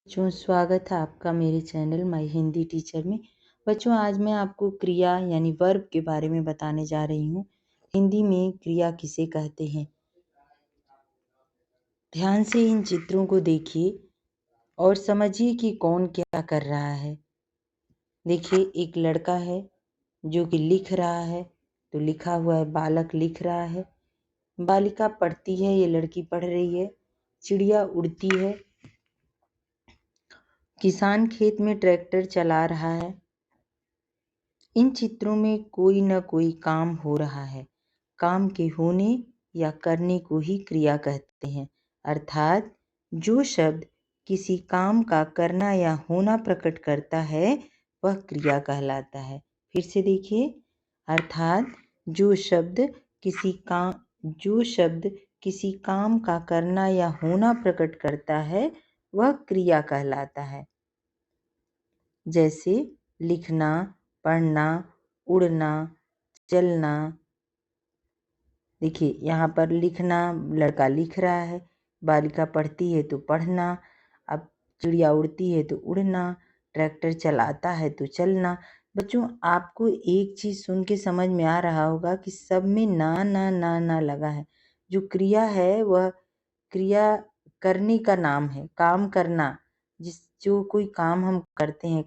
बच्चों, स्वागत है आपका मेरे चैनल माय हिंदी टीचर में। बच्चों, आज मैं आपको क्रिया यानी वर्ब के बारे में बताने जा रही हूँ। हिंदी में क्रिया किसे कहते हैं। ध्यान से इन चित्रों को देखिए और समझिए कि कौन क्या कर रहा है। देखिए, एक लड़का है जो कि लिख रहा है, तो लिखा हुआ है बालक लिख रहा है। बालिका पढ़ती है, ये लड़की पढ़ रही है। चिड़िया उड़ती है। किसान खेत में ट्रैक्टर चला रहा है। इन चित्रों में कोई न कोई काम हो रहा है। काम के होने या करने को ही क्रिया कहते हैं। अर्थात जो शब्द किसी काम का करना या होना प्रकट करता है वह क्रिया कहलाता है। फिर से देखिए, अर्थात जो शब्द किसी काम का करना या होना प्रकट करता है वह क्रिया कहलाता है। जैसे लिखना, पढ़ना, उड़ना, चलना। देखिए, यहाँ पर लिखना, लड़का लिख रहा है। बालिका पढ़ती है तो पढ़ना। अब चिड़िया उड़ती है तो उड़ना। ट्रैक्टर चलाता है तो चलना। बच्चों, आपको एक चीज़ सुन के समझ में आ रहा होगा कि सब में ना ना ना ना लगा है। जो क्रिया है वह क्रिया करने का नाम है, काम करना। जो कोई काम हम करते हैं,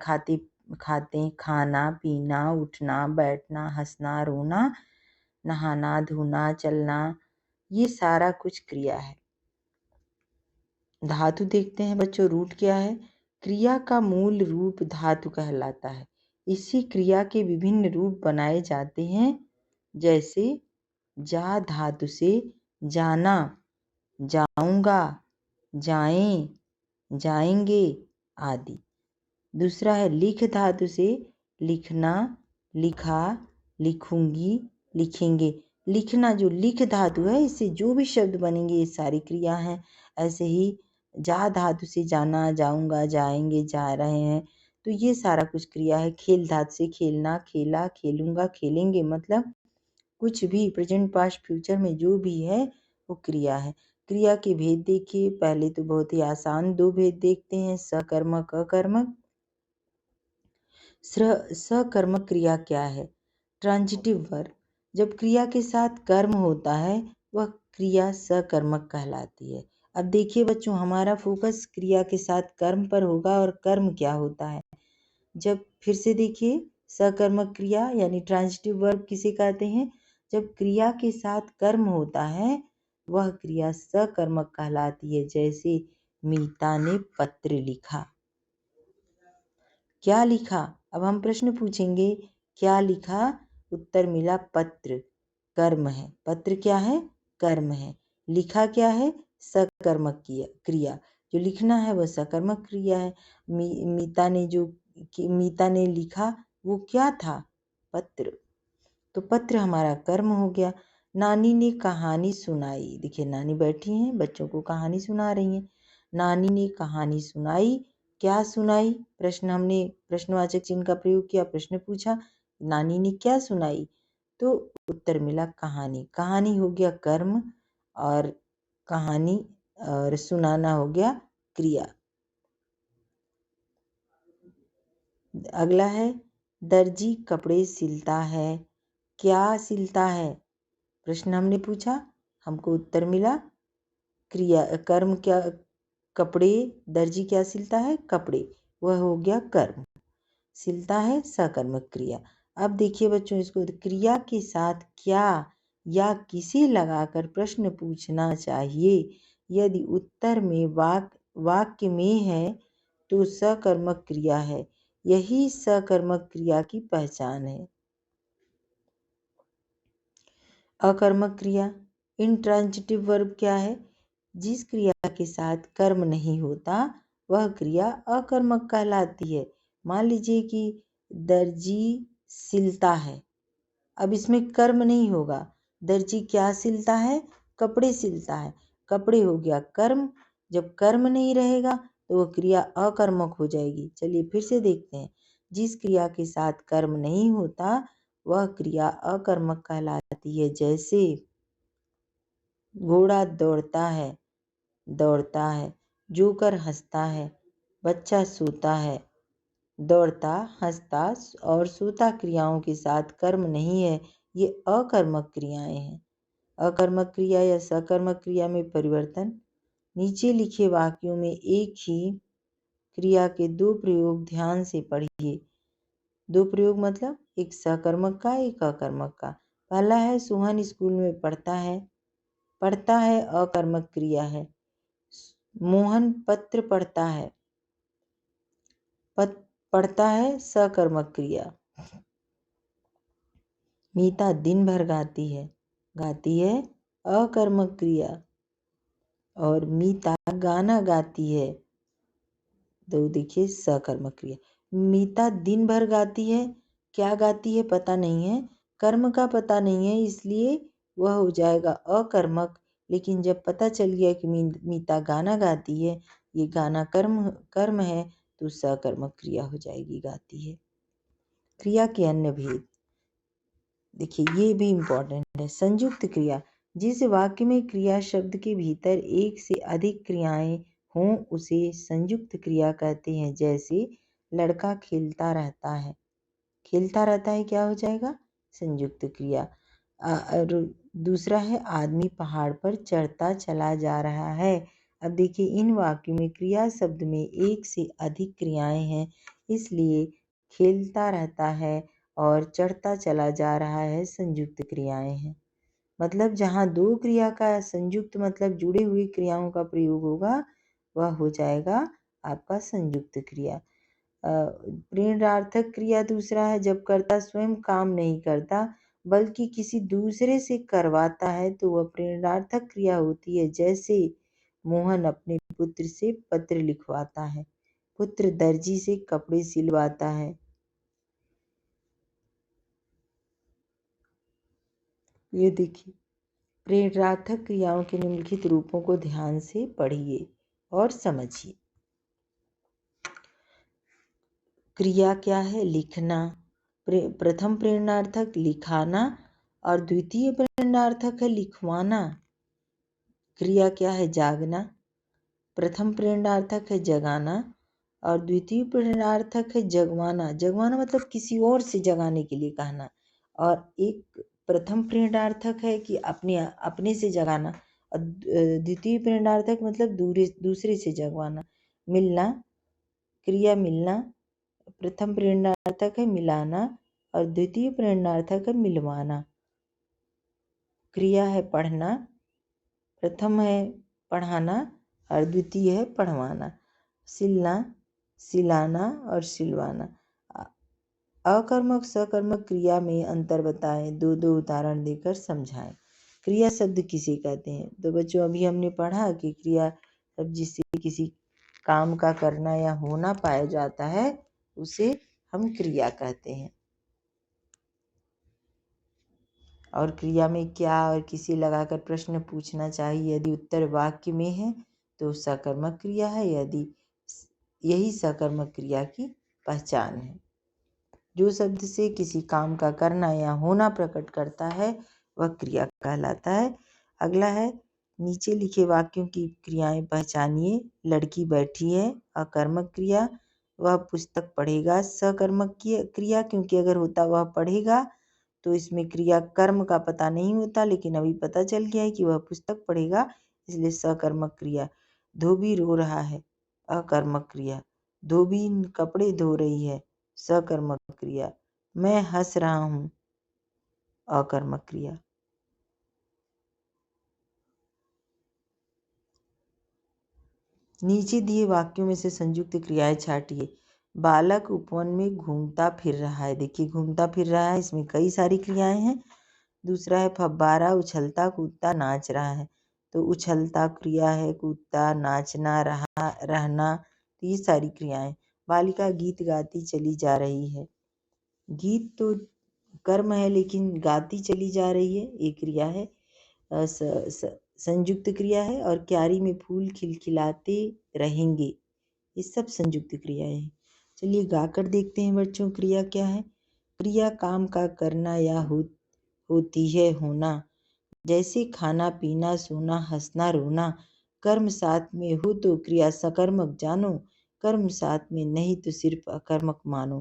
खाना पीना, उठना बैठना, हंसना रोना, नहाना धोना, चलना, ये सारा कुछ क्रिया है। धातु देखते हैं बच्चों, रूट क्या है। क्रिया का मूल रूप धातु कहलाता है। इसी क्रिया के विभिन्न रूप बनाए जाते हैं। जैसे जा धातु से जाना, जाऊंगा, जाएं, जाएंगे आदि। दूसरा है लिख धातु से लिखना, लिखा, लिखूंगी, लिखेंगे। लिखना जो लिख धातु है, इससे जो भी शब्द बनेंगे ये सारी क्रिया हैं। ऐसे ही जा धातु से जाना, जाऊंगा, जाएंगे, जा रहे हैं, तो ये सारा कुछ क्रिया है। खेल धातु से खेलना, खेला, खेलूंगा, खेलेंगे, मतलब कुछ भी प्रेजेंट पास्ट फ्यूचर में जो भी है वो क्रिया है। क्रिया के भेद देखिए। पहले तो बहुत ही आसान दो भेद देखते हैं, सकर्मक अकर्मक। सकर्मक क्रिया क्या है। ट्रांजिटिव वर्ब, जब क्रिया के साथ कर्म होता है वह क्रिया सकर्मक कहलाती है। अब देखिए बच्चों, हमारा फोकस क्रिया के साथ कर्म पर होगा और कर्म क्या होता है। जब फिर से देखिए, सकर्मक क्रिया यानी ट्रांजिटिव वर्ब किसे कहते हैं। जब क्रिया के साथ कर्म होता है वह क्रिया सकर्मक कहलाती है। जैसे मीता ने पत्र लिखा। क्या लिखा, अब हम प्रश्न पूछेंगे, क्या लिखा। उत्तर मिला पत्र, कर्म है। पत्र क्या है, कर्म है। लिखा क्या है, सकर्मक क्रिया। जो लिखना है वह सकर्मक क्रिया है। मीता ने लिखा, वो क्या था, पत्र। तो पत्र हमारा कर्म हो गया। नानी ने कहानी सुनाई। देखिए, नानी बैठी हैं, बच्चों को कहानी सुना रही हैं। नानी ने कहानी सुनाई, क्या सुनाई। हमने प्रश्नवाचक चिन्ह का प्रयोग किया, प्रश्न पूछा, नानी ने क्या सुनाई, तो उत्तर मिला कहानी। कहानी हो गया कर्म और कहानी और सुनाना हो गया क्रिया। अगला है, दर्जी कपड़े सिलता है, क्या सिलता है। प्रश्न हमने पूछा, हमको उत्तर मिला क्रिया, कर्म क्या, कपड़े। दर्जी क्या सिलता है, कपड़े, वह हो गया कर्म। सिलता है सकर्मक क्रिया। अब देखिए बच्चों, इसको क्रिया के साथ क्या या किसे लगाकर प्रश्न पूछना चाहिए। यदि उत्तर में वाक्य में है तो सकर्मक क्रिया है। यही सकर्मक क्रिया की पहचान है। अकर्मक क्रिया, इंट्रांजिटिव वर्ब क्या है। जिस क्रिया के साथ कर्म नहीं होता वह क्रिया अकर्मक कहलाती है। मान लीजिए कि दर्जी सिलता है, अब इसमें कर्म नहीं होगा। दर्जी क्या सिलता है, कपड़े सिलता है, कपड़े हो गया कर्म। जब कर्म नहीं रहेगा तो वह क्रिया अकर्मक हो जाएगी। चलिए फिर से देखते हैं। जिस क्रिया के साथ कर्म नहीं होता वह क्रिया अकर्मक कहलाती है। जैसे घोड़ा दौड़ता है, जोकर हंसता है, बच्चा सोता है, दौड़ता, हंसता और सोता क्रियाओं के साथ कर्म नहीं है, ये अकर्मक क्रियाएं हैं। अकर्मक क्रिया या सकर्मक क्रिया में परिवर्तन। नीचे लिखे वाक्यों में एक ही क्रिया के दो प्रयोग ध्यान से पढ़िए। दो प्रयोग मतलब एक सकर्मक का, एक अकर्मक का। पहला है सोहन स्कूल में पढ़ता है। पढ़ता है अकर्मक क्रिया है। मोहन पत्र पढ़ता है। पढ़ता है सकर्मक क्रिया। मीता दिन भर गाती है। गाती है अकर्मक क्रिया। और मीता गाना गाती है, तो देखिए सकर्मक क्रिया। मीता दिन भर गाती है। क्या गाती है पता नहीं है, कर्म का पता नहीं है, इसलिए वह हो जाएगा अकर्मक। लेकिन जब पता चल गया कि मीता गाना गाती है, ये गाना कर्म है, तो सकर्मक क्रिया हो जाएगी, गाती है। क्रिया के अन्य भेद देखिए, ये भी इम्पोर्टेंट है। संयुक्त क्रिया, जिस वाक्य में क्रिया शब्द के भीतर एक से अधिक क्रियाएं हों उसे संयुक्त क्रिया कहते हैं। जैसे लड़का खेलता रहता है। खेलता रहता है क्या हो जाएगा, संयुक्त क्रिया। और दूसरा है आदमी पहाड़ पर चढ़ता चला जा रहा है। अब देखिए, इन वाक्यों में क्रिया शब्द में एक से अधिक क्रियाएं हैं, इसलिए खेलता रहता है और चढ़ता चला जा रहा है संयुक्त क्रियाएं हैं। मतलब जहाँ दो क्रिया का संयुक्त मतलब जुड़े हुए क्रियाओं का प्रयोग होगा, वह हो जाएगा आपका संयुक्त क्रिया। प्रेरणार्थक क्रिया दूसरा है, जब कर्ता स्वयं काम नहीं करता बल्कि किसी दूसरे से करवाता है, तो वह प्रेरणार्थक क्रिया होती है। जैसे मोहन अपने पुत्र से पत्र लिखवाता है। पुत्र दर्जी से कपड़े सिलवाता है। ये देखिए, प्रेरणार्थक क्रियाओं के निम्नलिखित रूपों को ध्यान से पढ़िए और समझिए। क्रिया क्या है, लिखना। प्रथम प्रेरणार्थक लिखाना और द्वितीय प्रेरणार्थक है लिखवाना। क्रिया क्या है, जागना। प्रथम प्रेरणार्थक है जगाना और द्वितीय प्रेरणार्थक है जगवाना। जगवाना मतलब किसी और से जगाने के लिए कहना। और एक प्रथम प्रेरणार्थक है कि अपने से जगाना, और द्वितीय प्रेरणार्थक मतलब दूसरे से जगवाना। मिलना, क्रिया मिलना। प्रथम प्रेरणार्थक है मिलाना और द्वितीय प्रेरणार्थक है मिलवाना। क्रिया है पढ़ना। प्रथम है पढ़ाना और द्वितीय है पढ़वाना। सिलना, सिलाना और सिलवाना। अकर्मक सकर्मक क्रिया में अंतर बताएं, दो दो उदाहरण देकर समझाएं। क्रिया शब्द किसे कहते हैं, तो बच्चों अभी हमने पढ़ा कि क्रिया शब्द जिससे किसी काम का करना या होना पाया जाता है, उसे हम क्रिया कहते हैं। और क्रिया में क्या और किसे लगाकर प्रश्न पूछना चाहिए, यदि उत्तर वाक्य में है तो सकर्मक क्रिया है, यदि यही सकर्मक क्रिया की पहचान है। जो शब्द से किसी काम का करना या होना प्रकट करता है वह क्रिया कहलाता है। अगला है, नीचे लिखे वाक्यों की क्रियाएं पहचानिए। लड़की बैठी है, अकर्मक क्रिया। वह पुस्तक पढ़ेगा, सकर्मक क्रिया, क्योंकि अगर होता वह पढ़ेगा तो इसमें क्रिया कर्म का पता नहीं होता, लेकिन अभी पता चल गया है कि वह पुस्तक पढ़ेगा, इसलिए सकर्मक क्रिया। धोबी रो रहा है, अकर्मक क्रिया। धोबी कपड़े धो रही है, सकर्मक क्रिया। मैं हंस रहा हूँ, अकर्मक क्रिया। नीचे दिए वाक्यों में से संयुक्त क्रियाएं छाटिए। बालक उपवन में घूमता फिर रहा है। देखिए, घूमता फिर रहा है, इसमें कई सारी क्रियाएं हैं। दूसरा है फव्वारा उछलता कूदता नाच रहा है। तो उछलता क्रिया है, कूदता, नाचना, रहना, तो ये सारी क्रियाएं। बालिका गीत गाती चली जा रही है। गीत तो कर्म है, लेकिन गाती चली जा रही है ये क्रिया है, संयुक्त क्रिया है। और क्यारी में फूल खिलखिलाते रहेंगे, ये सब संयुक्त क्रियाएं हैं। चलिए गाकर देखते हैं बच्चों, क्रिया क्या है। क्रिया काम का करना या होती है होना। जैसे खाना पीना, सोना, हंसना, रोना। कर्म साथ में हो तो क्रिया सकर्मक जानो। कर्म साथ में, नहीं तो सिर्फ अकर्मक मानो।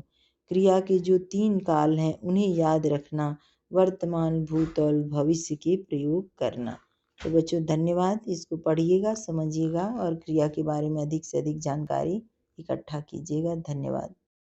क्रिया के जो 3 काल हैं उन्हें याद रखना, वर्तमान, भूत और भविष्य के प्रयोग करना। तो बच्चों धन्यवाद, इसको पढ़िएगा, समझिएगा और क्रिया के बारे में अधिक से अधिक जानकारी इकट्ठा कीजिएगा। धन्यवाद।